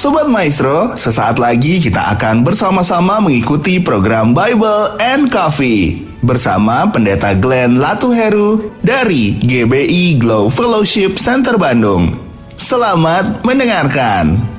Sobat Maestro, sesaat lagi kita akan bersama-sama mengikuti program Bible and Coffee bersama Pendeta Glenn Latuheru dari GBI Glow Fellowship Center Bandung. Selamat mendengarkan.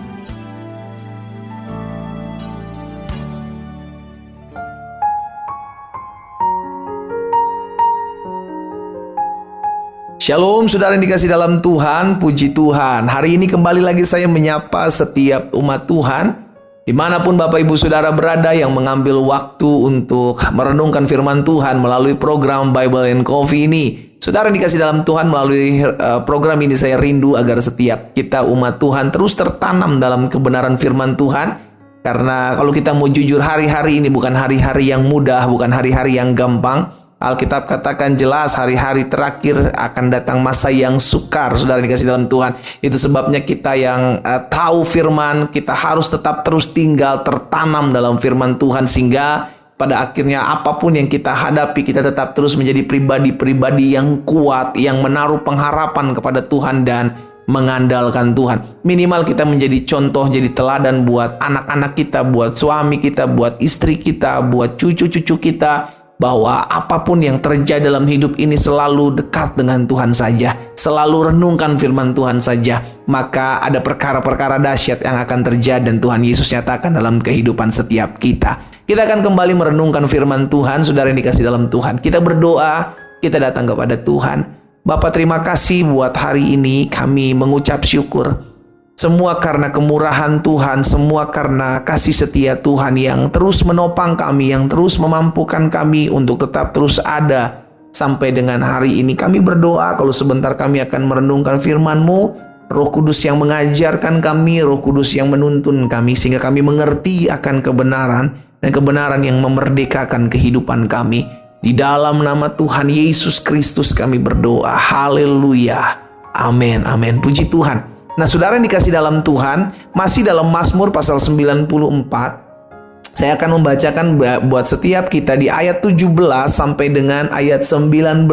Shalom saudara yang dikasih dalam Tuhan, puji Tuhan. Hari ini kembali lagi saya menyapa setiap umat Tuhan dimanapun Bapak Ibu Saudara berada yang mengambil waktu untuk merenungkan firman Tuhan melalui program Bible and Coffee ini. Saudara yang dikasih dalam Tuhan, melalui program ini saya rindu agar setiap kita umat Tuhan terus tertanam dalam kebenaran firman Tuhan. Karena kalau kita mau jujur, hari-hari ini bukan hari-hari yang mudah, bukan hari-hari yang gampang. Alkitab katakan jelas hari-hari terakhir akan datang masa yang sukar, saudara dikasih dalam Tuhan. Itu sebabnya kita yang tahu firman, kita harus tetap terus tinggal tertanam dalam firman Tuhan. Sehingga pada akhirnya apapun yang kita hadapi, kita tetap terus menjadi pribadi-pribadi yang kuat, yang menaruh pengharapan kepada Tuhan dan mengandalkan Tuhan. Minimal kita menjadi contoh, jadi teladan buat anak-anak kita, buat suami kita, buat istri kita, buat cucu-cucu kita, bahwa apapun yang terjadi dalam hidup ini selalu dekat dengan Tuhan saja, selalu renungkan firman Tuhan saja, maka ada perkara-perkara dahsyat yang akan terjadi dan Tuhan Yesus nyatakan dalam kehidupan setiap kita. Kita akan kembali merenungkan firman Tuhan, saudara yang dikasih dalam Tuhan. Kita berdoa, kita datang kepada Tuhan. Bapa, terima kasih buat hari ini, kami mengucap syukur. Semua karena kemurahan Tuhan, semua karena kasih setia Tuhan yang terus menopang kami, yang terus memampukan kami untuk tetap terus ada sampai dengan hari ini. Kami berdoa kalau sebentar kami akan merenungkan firman-Mu, Roh Kudus yang mengajarkan kami, Roh Kudus yang menuntun kami, sehingga kami mengerti akan kebenaran dan kebenaran yang memerdekakan kehidupan kami. Di dalam nama Tuhan Yesus Kristus kami berdoa. Haleluya. Amin, amin. Puji Tuhan. Nah, saudara yang dikasih dalam Tuhan, masih dalam Mazmur pasal 94, saya akan membacakan buat setiap kita di ayat 17 sampai dengan ayat 19.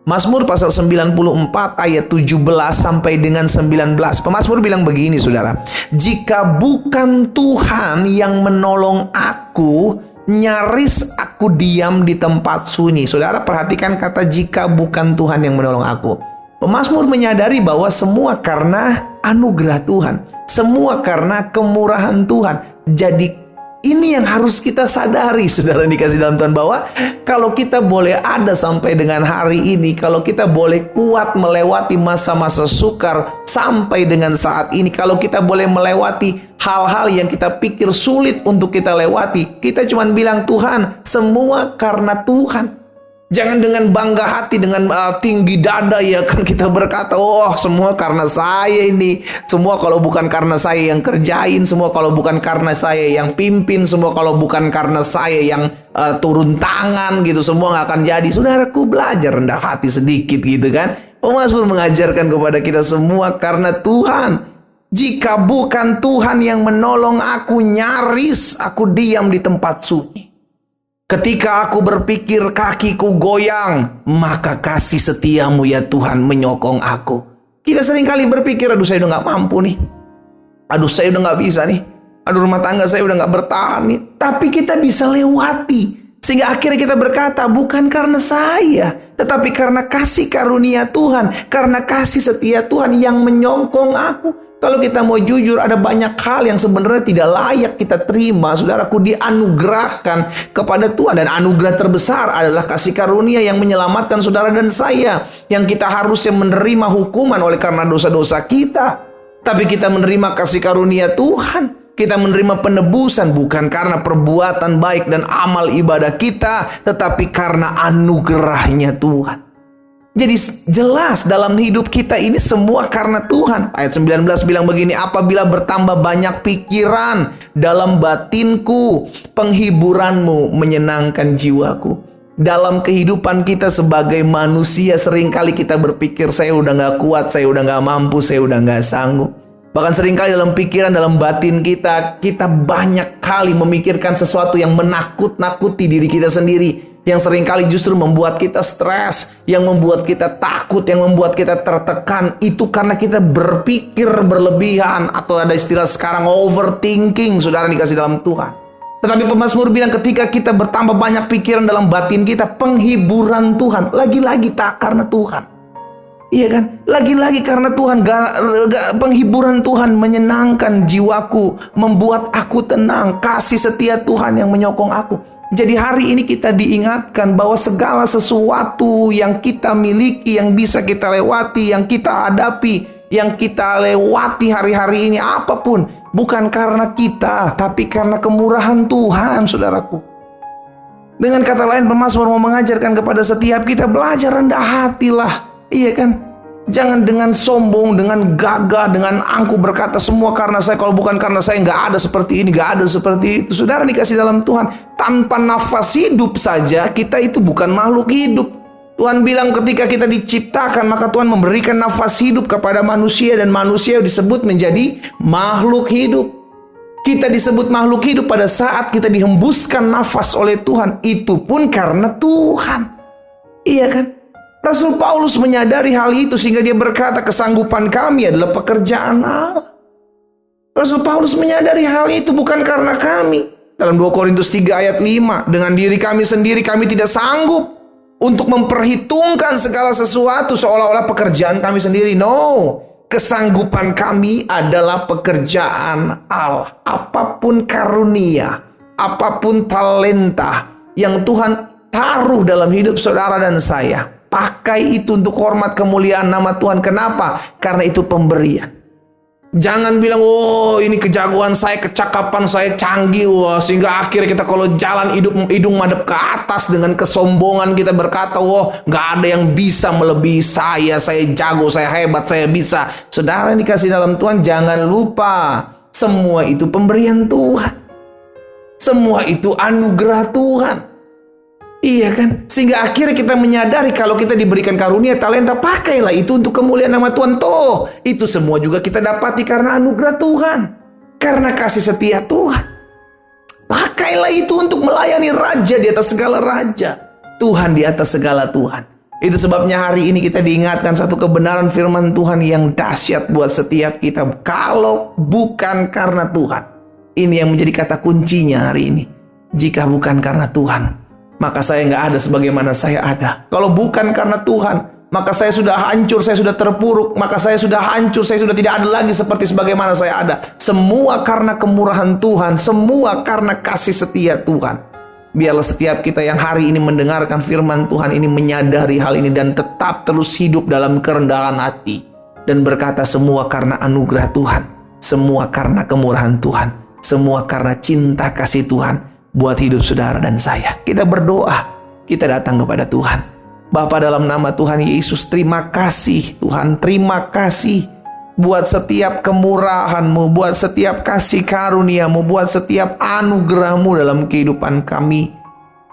Mazmur pasal 94 ayat 17 sampai dengan 19. Pemazmur bilang begini, saudara. Jika bukan Tuhan yang menolong aku, nyaris aku diam di tempat sunyi. Saudara perhatikan kata jika bukan Tuhan yang menolong aku. Pemazmur menyadari bahwa semua karena anugerah Tuhan, semua karena kemurahan Tuhan. Jadi ini yang harus kita sadari, saudara yang dikasih dalam Tuhan, bahwa kalau kita boleh ada sampai dengan hari ini, kalau kita boleh kuat melewati masa-masa sukar sampai dengan saat ini, kalau kita boleh melewati hal-hal yang kita pikir sulit untuk kita lewati, kita cuma bilang Tuhan, semua karena Tuhan. Jangan dengan bangga hati, dengan tinggi dada ya kan kita berkata, oh semua karena saya ini, semua kalau bukan karena saya yang kerjain, semua kalau bukan karena saya yang pimpin, semua kalau bukan karena saya yang turun tangan gitu, semua nggak akan jadi. Saudaraku, belajar rendah hati sedikit gitu kan. Pemazmur mengajarkan kepada kita semua karena Tuhan. Jika bukan Tuhan yang menolong aku, nyaris aku diam di tempat sunyi. Ketika aku berpikir kakiku goyang, maka kasih setiamu ya Tuhan menyokong aku. Kita seringkali berpikir, aduh saya udah gak mampu nih. Aduh saya udah gak bisa nih. Aduh rumah tangga saya udah gak bertahan nih. Tapi kita bisa lewati. Sehingga akhirnya kita berkata, bukan karena saya, tetapi karena kasih karunia Tuhan. Karena kasih setia Tuhan yang menyokong aku. Kalau kita mau jujur, ada banyak hal yang sebenarnya tidak layak kita terima. Saudaraku, dianugerahkan kepada Tuhan. Dan anugerah terbesar adalah kasih karunia yang menyelamatkan saudara dan saya. Yang kita harusnya menerima hukuman oleh karena dosa-dosa kita. Tapi kita menerima kasih karunia Tuhan. Kita menerima penebusan bukan karena perbuatan baik dan amal ibadah kita, tetapi karena anugerahnya Tuhan. Jadi jelas dalam hidup kita ini semua karena Tuhan. Ayat 19 bilang begini, apabila bertambah banyak pikiran dalam batinku, penghiburanmu menyenangkan jiwaku. Dalam kehidupan kita sebagai manusia, seringkali kita berpikir, saya udah gak kuat, saya udah gak mampu, saya udah gak sanggup. Bahkan seringkali dalam pikiran, dalam batin kita, kita banyak kali memikirkan sesuatu yang menakut-nakuti diri kita sendiri. yang seringkali justru membuat kita stres, yang membuat kita takut, yang membuat kita tertekan, itu karena kita berpikir berlebihan, atau ada istilah sekarang overthinking, saudara dikasih dalam Tuhan. Tetapi pemazmur bilang ketika kita bertambah banyak pikiran dalam batin kita, penghiburan Tuhan, lagi-lagi tak karena Tuhan. Iya kan? Lagi-lagi karena Tuhan, penghiburan Tuhan menyenangkan jiwaku, membuat aku tenang, kasih setia Tuhan yang menyokong aku. Jadi hari ini kita diingatkan bahwa segala sesuatu yang kita miliki, yang bisa kita lewati, yang kita hadapi, yang kita lewati hari-hari ini, apapun, bukan karena kita, tapi karena kemurahan Tuhan, saudaraku. Dengan kata lain, pemazmur mau mengajarkan kepada setiap kita, belajar rendah hatilah. Iya kan? Jangan dengan sombong, dengan gagah, dengan angkuh berkata semua karena saya, kalau bukan karena saya nggak ada seperti ini, nggak ada seperti itu. Saudara dikasih dalam Tuhan, tanpa nafas hidup saja kita itu bukan makhluk hidup. Tuhan bilang ketika kita diciptakan, maka Tuhan memberikan nafas hidup kepada manusia, dan manusia disebut menjadi makhluk hidup. Kita disebut makhluk hidup pada saat kita dihembuskan nafas oleh Tuhan. Itu pun karena Tuhan. Iya kan? Rasul Paulus menyadari hal itu sehingga dia berkata, kesanggupan kami adalah pekerjaan Allah. Rasul Paulus menyadari hal itu bukan karena kami. Dalam 2 Korintus 3 ayat 5, dengan diri kami sendiri kami tidak sanggup untuk memperhitungkan segala sesuatu seolah-olah pekerjaan kami sendiri. No, kesanggupan kami adalah pekerjaan Allah. Apapun karunia, apapun talenta yang Tuhan taruh dalam hidup saudara dan saya, pakai itu untuk hormat kemuliaan nama Tuhan. Kenapa? Karena itu pemberian. Jangan bilang, oh ini kejagoan saya, kecakapan saya canggih, wah, sehingga akhirnya kita kalau jalan hidung madep ke atas dengan kesombongan kita berkata, wah gak ada yang bisa melebihi saya jago, saya hebat, saya bisa. Saudara yang dikasih dalam Tuhan, jangan lupa, semua itu pemberian Tuhan. Semua itu anugerah Tuhan. Iya kan? Sehingga akhirnya kita menyadari kalau kita diberikan karunia, talenta, pakailah itu untuk kemuliaan nama Tuhan. Toh, itu semua juga kita dapati karena anugerah Tuhan. Karena kasih setia Tuhan. Pakailah itu untuk melayani raja di atas segala raja. Tuhan di atas segala Tuhan. Itu sebabnya hari ini kita diingatkan satu kebenaran firman Tuhan yang dahsyat buat setiap kita. Kalau bukan karena Tuhan. Ini yang menjadi kata kuncinya hari ini. Jika bukan karena Tuhan, maka saya nggak ada sebagaimana saya ada. Kalau bukan karena Tuhan, maka saya sudah hancur, saya sudah terpuruk, maka saya sudah hancur, saya sudah tidak ada lagi seperti sebagaimana saya ada. Semua karena kemurahan Tuhan, semua karena kasih setia Tuhan. Biarlah setiap kita yang hari ini mendengarkan firman Tuhan ini menyadari hal ini dan tetap terus hidup dalam kerendahan hati dan berkata, semua karena anugerah Tuhan, semua karena kemurahan Tuhan, semua karena cinta kasih Tuhan buat hidup saudara dan saya. Kita berdoa, kita datang kepada Tuhan. Bapa, dalam nama Tuhan Yesus, terima kasih Tuhan, terima kasih buat setiap kemurahan-Mu, buat setiap kasih karunia-Mu, buat setiap anugerah-Mu dalam kehidupan kami.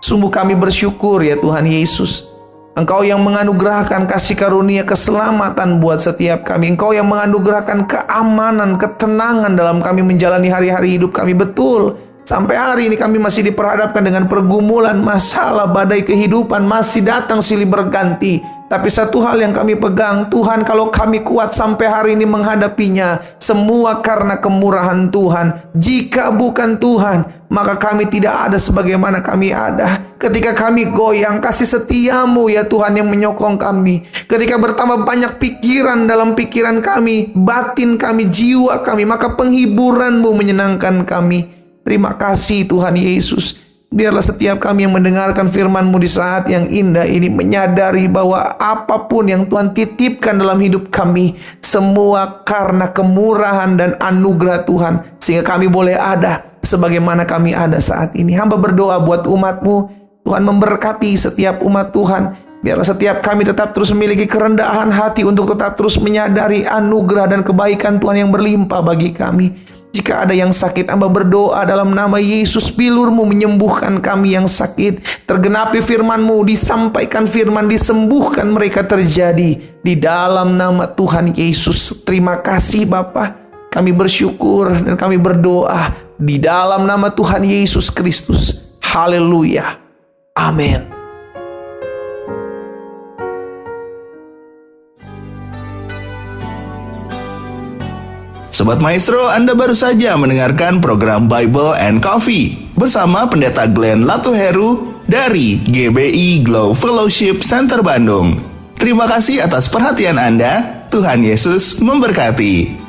Sungguh kami bersyukur ya Tuhan Yesus, Engkau yang menganugerahkan kasih karunia keselamatan buat setiap kami. Engkau yang menganugerahkan keamanan, ketenangan dalam kami menjalani hari-hari hidup kami. Betul, sampai hari ini kami masih diperhadapkan dengan pergumulan, masalah, badai kehidupan masih datang silih berganti. Tapi satu hal yang kami pegang, Tuhan, kalau kami kuat sampai hari ini menghadapinya, semua karena kemurahan Tuhan. Jika bukan Tuhan, maka kami tidak ada sebagaimana kami ada. Ketika kami goyang, kasih setiamu ya Tuhan yang menyokong kami. Ketika bertambah banyak pikiran dalam pikiran kami, batin kami, jiwa kami, maka penghiburanmu menyenangkan kami. Terima kasih Tuhan Yesus. Biarlah setiap kami yang mendengarkan firman-Mu di saat yang indah ini menyadari bahwa apapun yang Tuhan titipkan dalam hidup kami, semua karena kemurahan dan anugerah Tuhan, sehingga kami boleh ada sebagaimana kami ada saat ini. Hamba berdoa buat umat-Mu, Tuhan memberkati setiap umat Tuhan. Biarlah setiap kami tetap terus memiliki kerendahan hati untuk tetap terus menyadari anugerah dan kebaikan Tuhan yang berlimpah bagi kami. Jika ada yang sakit, hamba berdoa dalam nama Yesus, bilur-Mu menyembuhkan kami yang sakit. Tergenapi firman-Mu, disampaikan firman, disembuhkan mereka terjadi. Di dalam nama Tuhan Yesus, terima kasih Bapa. Kami bersyukur dan kami berdoa di dalam nama Tuhan Yesus Kristus. Haleluya. Amin. Sobat Maestro, Anda baru saja mendengarkan program Bible and Coffee bersama Pendeta Glenn Latuheru dari GBI Glow Fellowship Center Bandung. Terima kasih atas perhatian Anda. Tuhan Yesus memberkati.